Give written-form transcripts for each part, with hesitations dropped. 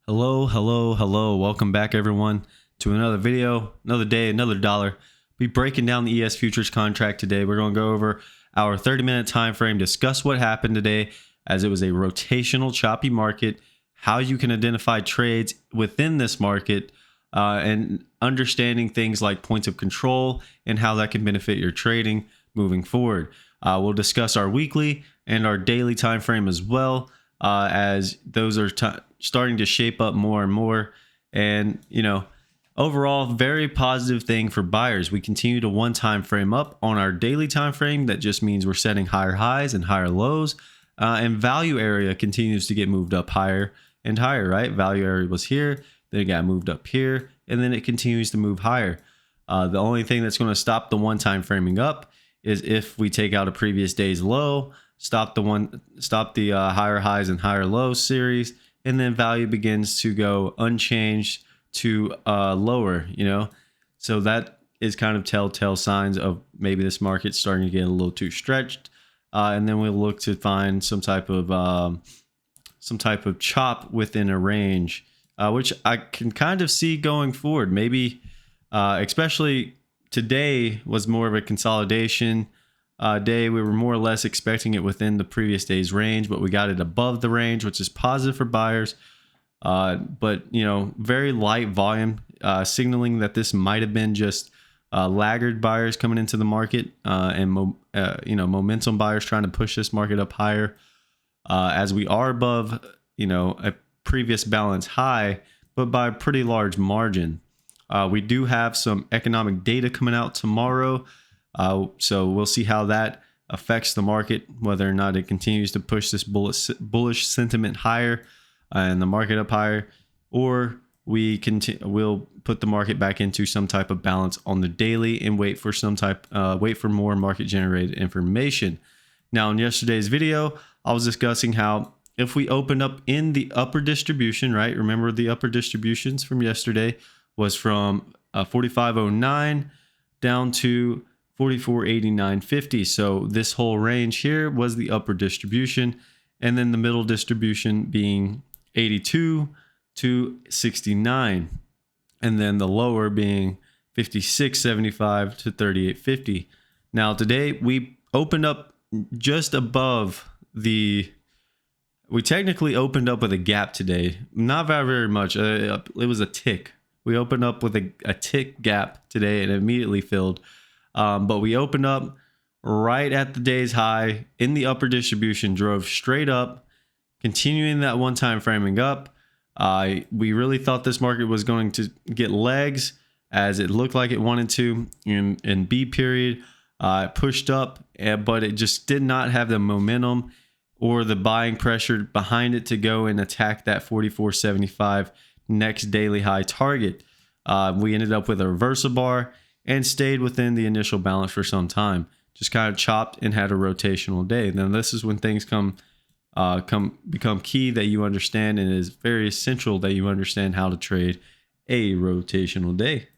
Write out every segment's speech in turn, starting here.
Hello, hello, hello. Welcome back, everyone, to another video, another day, another dollar. We'll be breaking down the ES futures contract today. We're going to go over our 30-minute time frame, discuss what happened today as it was a rotational choppy market, how you can identify trades within this market, and understanding things like points of control and how that can benefit your trading moving forward. We'll discuss our weekly and our daily time frame as well, as those are starting to shape up more and more. And overall, very positive thing for buyers. We continue to one time frame up on our daily time frame. That just means we're setting higher highs and higher lows, and value area continues to get moved up higher and higher. Right, value area was here, then it got moved up here, and then it continues to move higher. The only thing that's going to stop the one time framing up is if we take out a previous day's low, stop the higher highs and higher lows series, and then value begins to go unchanged to lower. So that is kind of telltale signs of maybe this market's starting to get a little too stretched, and then we'll look to find some type of chop within a range, which I can kind of see going forward. Maybe especially today was more of a consolidation day. We were more or less expecting it within the previous day's range, but we got it above the range, which is positive for buyers. But very light volume, signaling that this might have been just laggard buyers coming into the market, and momentum buyers trying to push this market up higher, as we are above a previous balance high, but by a pretty large margin. We do have some economic data coming out tomorrow. So we'll see how that affects the market, whether or not it continues to push this bullish sentiment higher and the market up higher, or we'll put the market back into some type of balance on the daily and wait for more market generated information. Now, in yesterday's video, I was discussing how if we open up in the upper distribution, right? Remember the upper distributions from yesterday was from 4509 down to 44.8950. So this whole range here was the upper distribution, and then the middle distribution being 82 to 69, and then the lower being 56.75 to 38.50. Now today we opened up just above we technically opened up with a gap today, not very much. It was a tick. We opened up with a tick gap today and immediately filled. But we opened up right at the day's high in the upper distribution, drove straight up, continuing that one time framing up. We really thought this market was going to get legs, as it looked like it wanted to in B period. It pushed up, but it just did not have the momentum or the buying pressure behind it to go and attack that 44.75 next daily high target. We ended up with a reversal bar and stayed within the initial balance for some time. Just kind of chopped and had a rotational day. Then this is when things become key that you understand, and it is very essential that you understand how to trade a rotational day.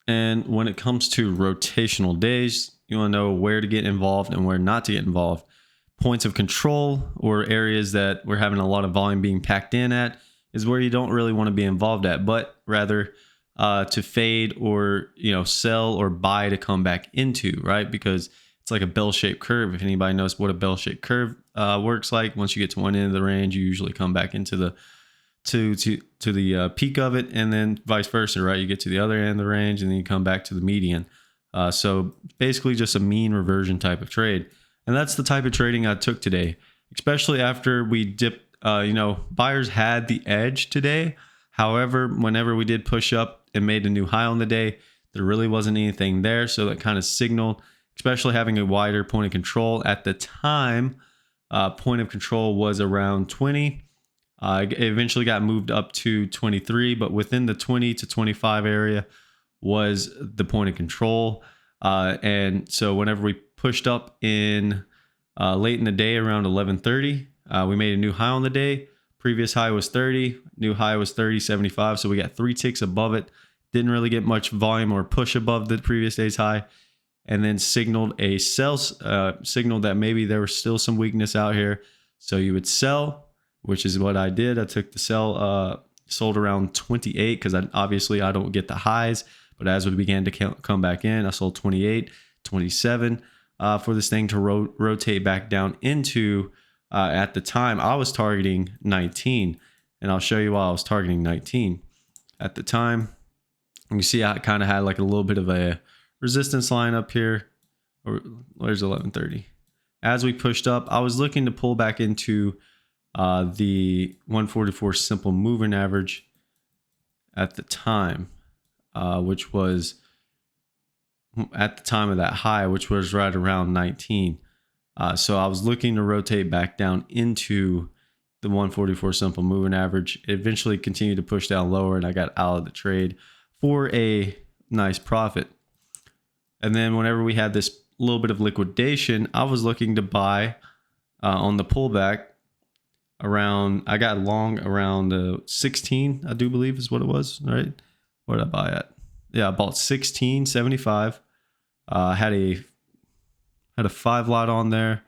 And when it comes to rotational days, you want to know where to get involved and where not to get involved. Points of control, or areas that we're having a lot of volume being packed in at, is where you don't really want to be involved at, but rather to fade or sell or buy to come back into, right? Because it's like a bell-shaped curve. If anybody knows what a bell-shaped curve works like, once you get to one end of the range, you usually come back into the peak of it, and then vice versa, right? You get to the other end of the range and then you come back to the median. So basically just a mean reversion type of trade. And that's the type of trading I took today, especially after we dipped. Buyers had the edge today. However, whenever we did push up and made a new high on the day, there really wasn't anything there. So that kind of signaled, especially having a wider point of control at the time. Point of control was around 20. It eventually got moved up to 23, but within the 20 to 25 area was the point of control. And so whenever we pushed up in late in the day around 11:30, we made a new high on the day. Previous high was 30, new high was 30.75. So we got 3 ticks above it. Didn't really get much volume or push above the previous day's high, and then signaled a sell signal that maybe there was still some weakness out here. So you would sell which is what I did. I took the sell, sold around 28 because obviously I don't get the highs. But as we began to come back in, I sold 28, 27 for this thing to rotate back down into, at the time, I was targeting 19. And I'll show you why I was targeting 19. At the time, you see I kind of had like a little bit of a resistance line up here. Or where's 1130? As we pushed up, I was looking to pull back into the 144 simple moving average at the time, which was at the time of that high, which was right around 19. So I was looking to rotate back down into the 144 simple moving average. It eventually continued to push down lower, and I got out of the trade for a nice profit. And then whenever we had this little bit of liquidation, I was looking to buy on the pullback around, I got long around 16, I do believe is what it was, right? What did I buy at? Yeah, I bought 16.75. Had a 5 lot on there.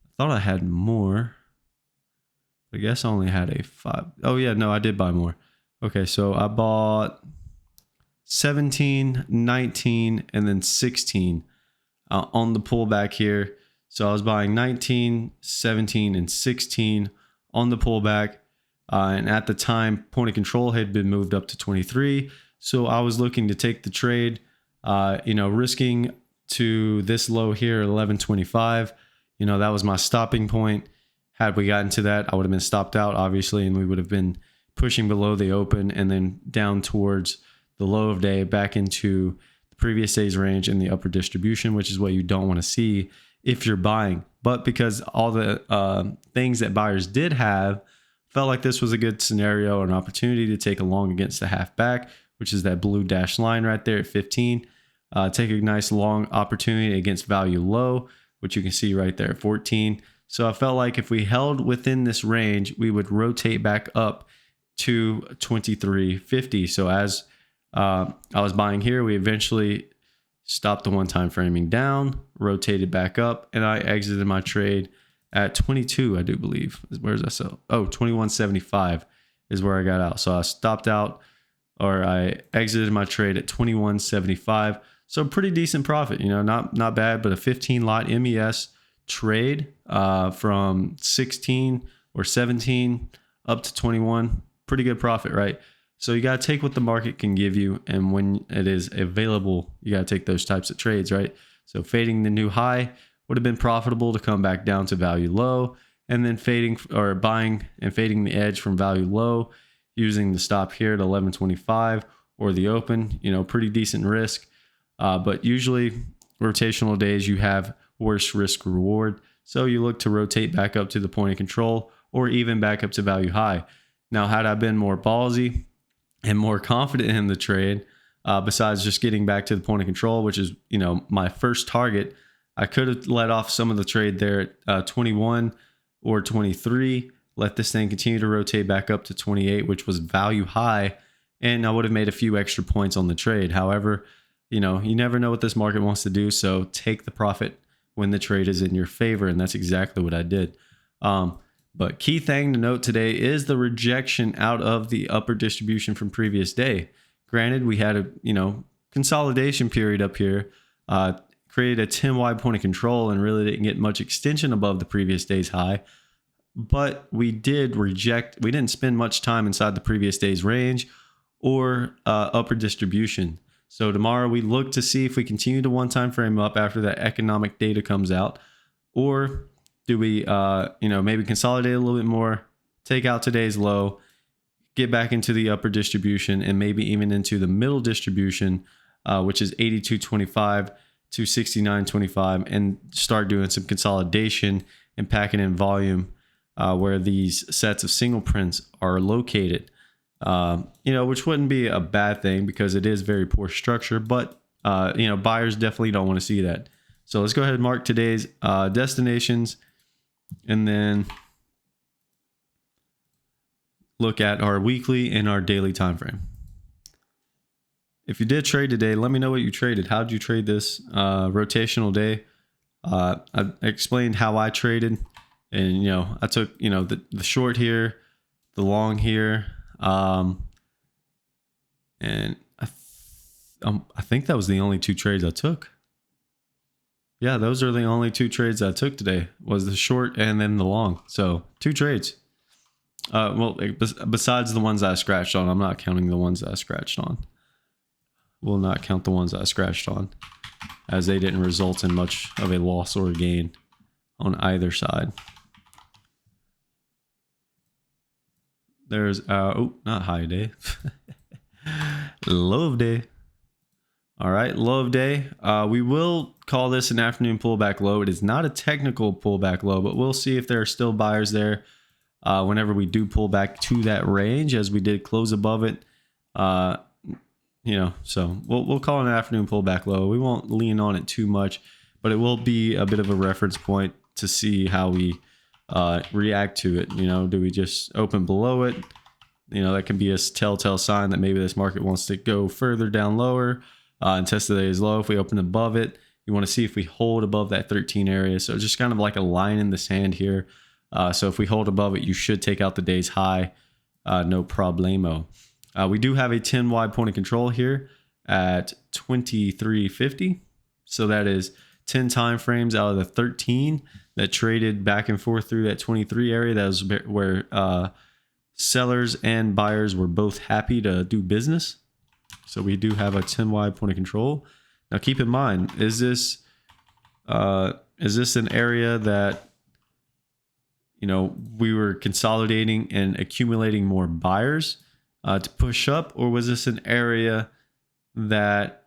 I thought I had more. I guess I only had a 5. Oh yeah, no, I did buy more. Okay, so I bought 17, 19, and then 16 on the pullback here. So I was buying 19, 17, and 16 on the pullback. And at the time, point of control had been moved up to 23. So I was looking to take the trade, risking to this low here at 11.25. That was my stopping point. Had we gotten to that, I would have been stopped out, obviously, and we would have been pushing below the open and then down towards the low of day back into the previous day's range in the upper distribution, which is what you don't want to see if you're buying. But because all the things that buyers did have, felt like this was a good scenario, an opportunity to take a long against the half back, which is that blue dashed line right there at 15. Take a nice long opportunity against value low, which you can see right there at 14. So I felt like if we held within this range, we would rotate back up to 23.50. So as I was buying here, we eventually stopped the one-time framing down, rotated back up, and I exited my trade at 22, I do believe. Where's that sell? Oh, 21.75 is where I got out. So I stopped out, or I exited my trade at 21.75. So pretty decent profit, not bad, but a 15 lot MES trade from 16 or 17 up to 21. Pretty good profit, right? So you got to take what the market can give you, and when it is available, you got to take those types of trades, right? So fading the new high would have been profitable to come back down to value low, and then fading or buying and fading the edge from value low using the stop here at 11.25 or the open, pretty decent risk. But usually rotational days, you have worse risk reward. So you look to rotate back up to the point of control or even back up to value high. Now, had I been more ballsy and more confident in the trade, besides just getting back to the point of control, which is, my first target, I could have let off some of the trade there at 21 or 23, let this thing continue to rotate back up to 28, which was value high, and I would have made a few extra points on the trade. However, you never know what this market wants to do, so take the profit when the trade is in your favor, and that's exactly what I did. But key thing to note today is the rejection out of the upper distribution from previous day. Granted, we had a consolidation period up here, created a 10 wide point of control, and really didn't get much extension above the previous day's high. But we did reject. We didn't spend much time inside the previous day's range or upper distribution. So tomorrow we look to see if we continue to one-time frame up after that economic data comes out, or do we, maybe consolidate a little bit more, take out today's low, get back into the upper distribution, and maybe even into the middle distribution, which is 82.25 to 69.25, and start doing some consolidation and packing in volume where these sets of single prints are located. Which wouldn't be a bad thing because it is very poor structure, but buyers definitely don't want to see that. So let's go ahead and mark today's destinations, and then look at our weekly and our daily time frame. If you did trade today, let me know what you traded. How did you trade this rotational day? I explained how I traded And, I took, the short here, the long here. And I think that was the only 2 trades I took. Yeah, those are the only 2 trades I took today, was the short and then the long. So 2 trades. Well, besides the ones I scratched on, I'm not counting the ones I scratched on. We'll not count the ones I scratched on, as they didn't result in much of a loss or a gain on either side. There's not high day. Low of day. All right, low of day. We will call this an afternoon pullback low. It is not a technical pullback low, but we'll see if there are still buyers there whenever we do pull back to that range, as we did close above it. So we'll call it an afternoon pullback low. We won't lean on it too much, but it will be a bit of a reference point to see how we react to it. Do we just open below it? That can be a telltale sign that maybe this market wants to go further down lower and test today's low. If we open above it, you want to see if we hold above that 13 area. So just kind of like a line in the sand here. So if we hold above it, you should take out the day's high, no problemo. We do have a 10 wide point of control here at 2350. So that is 10 time frames out of the 13 that traded back and forth through that 23 area. That was where sellers and buyers were both happy to do business. So we do have a 10 wide point of control. Now keep in mind, is this an area that we were consolidating and accumulating more buyers to push up, or was this an area that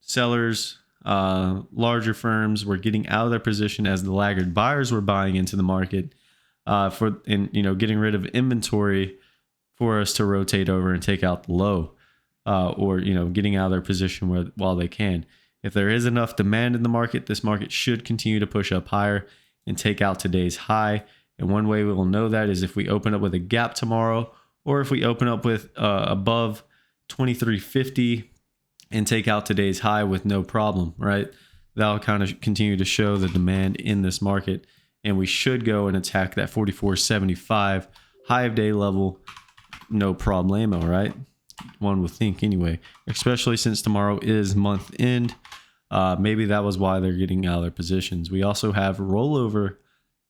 sellers, larger firms were getting out of their position as the laggard buyers were buying into the market getting rid of inventory for us to rotate over and take out the low, or getting out of their position while they can. If there is enough demand in the market, this market should continue to push up higher and take out today's high. And one way we will know that is if we open up with a gap tomorrow, or if we open up with above 2350 and take out today's high with no problem, right? That'll kind of continue to show the demand in this market. And we should go and attack that 44.75 high of day level, no problemo, right? One would think anyway, especially since tomorrow is month end. Maybe that was why they're getting out of their positions. We also have rollover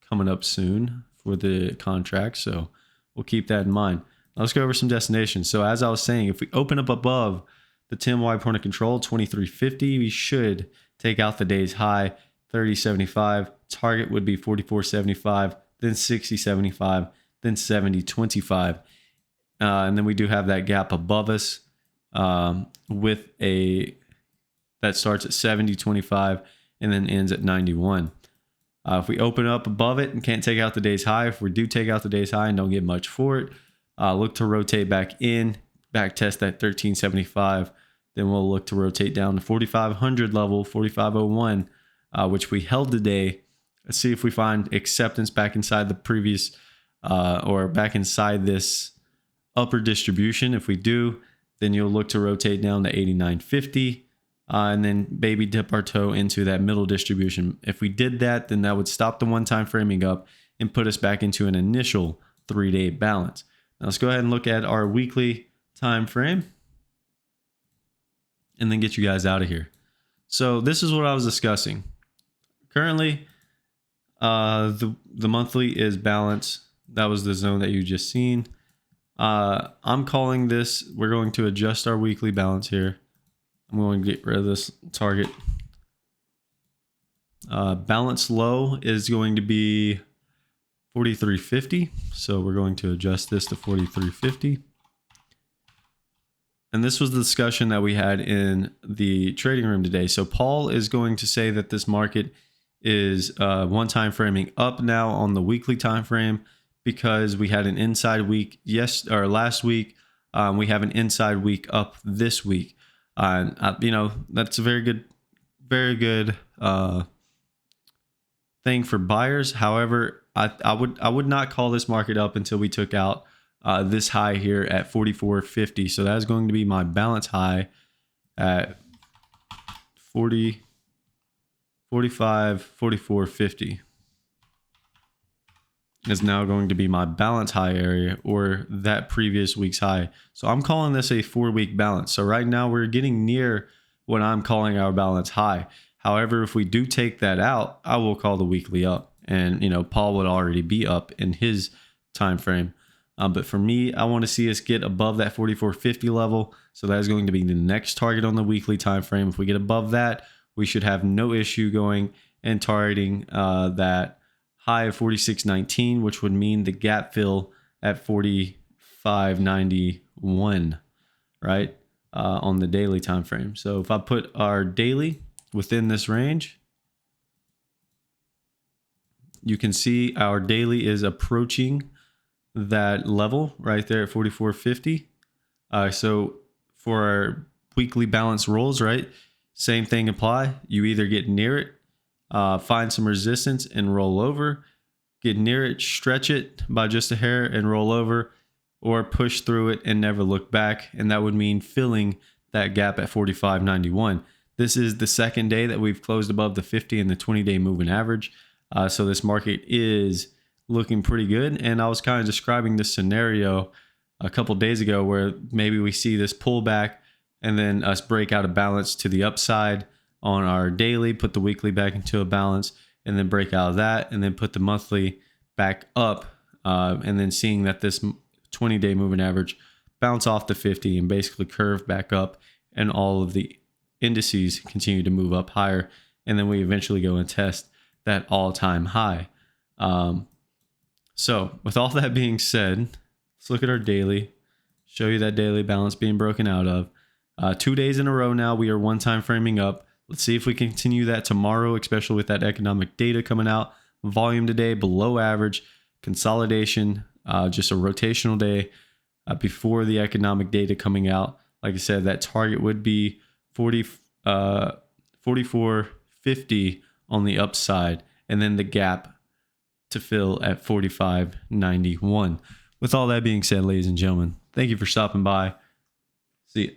coming up soon for the contract, so we'll keep that in mind. Now let's go over some destinations. So as I was saying, if we open up above the 10 wide point of control, 2350, we should take out the day's high, 30.75. Target would be 44.75, then 60.75, then 70.25. And then we do have that gap above us with that starts at 70.25 and then ends at 91. If we open up above it and can't take out the day's high, if we do take out the day's high and don't get much for it, look to rotate back in, back test that 13.75. Then we'll look to rotate down to 4,500 level, 45.01, which we held today. Let's see if we find acceptance back inside the previous or back inside this upper distribution. If we do, then you'll look to rotate down to 89.50 and then baby dip our toe into that middle distribution. If we did that, then that would stop the one-time framing up and put us back into an initial 3-day balance. Now let's go ahead and look at our weekly time frame and then get you guys out of here. So this is what I was discussing. Currently, the monthly is balance. That was the zone that you just seen. I'm calling this, we're going to adjust our weekly balance here. I'm going to get rid of this target. Balance low is going to be 43.50. So we're going to adjust this to 43.50. And this was the discussion that we had in the trading room today. So Paul is going to say that this market is one time framing up now on the weekly time frame because we had an inside week last week. We have an inside week up this week. That's a very good thing for buyers. However, I would not call this market up until we took out this high here at 44.50. So that is going to be my balance high at 44.50. 44.50 is now going to be my balance high area, or that previous week's high. So I'm calling this a 4-week balance. So right now we're getting near what I'm calling our balance high. However, if we do take that out, I will call the weekly up, and Paul would already be up in his time frame. But for me, I want to see us get above that 44.50 level. So that is going to be the next target on the weekly time frame. If we get above that, we should have no issue going and targeting that high of 46.19, which would mean the gap fill at 45.91, right, on the daily time frame. So if I put our daily within this range, you can see our daily is approaching that level right there at 44.50. So for our weekly balance rolls, right, same thing apply. You either get near it, find some resistance and roll over, get near it, stretch it by just a hair and roll over, or push through it and never look back. And that would mean filling that gap at 45.91. This is the second day that we've closed above the 50 and the 20-day moving average. So this market is looking pretty good. And I was kind of describing this scenario a couple days ago where maybe we see this pullback and then us break out of balance to the upside on our daily, put the weekly back into a balance, and then break out of that, and then put the monthly back up, and then seeing that this 20-day moving average bounce off the 50 and basically curve back up, and all of the indices continue to move up higher, and then we eventually go and test that all-time high. So with all that being said, let's look at our daily, show you that daily balance being broken out of. 2 days in a row now, we are one time framing up. Let's see if we can continue that tomorrow, especially with that economic data coming out. Volume today below average, consolidation, just a rotational day before the economic data coming out. Like I said, that target would be 44.50 on the upside, and then the gap to fill at 45.91. With all that being said, ladies and gentlemen, thank you for stopping by. See you.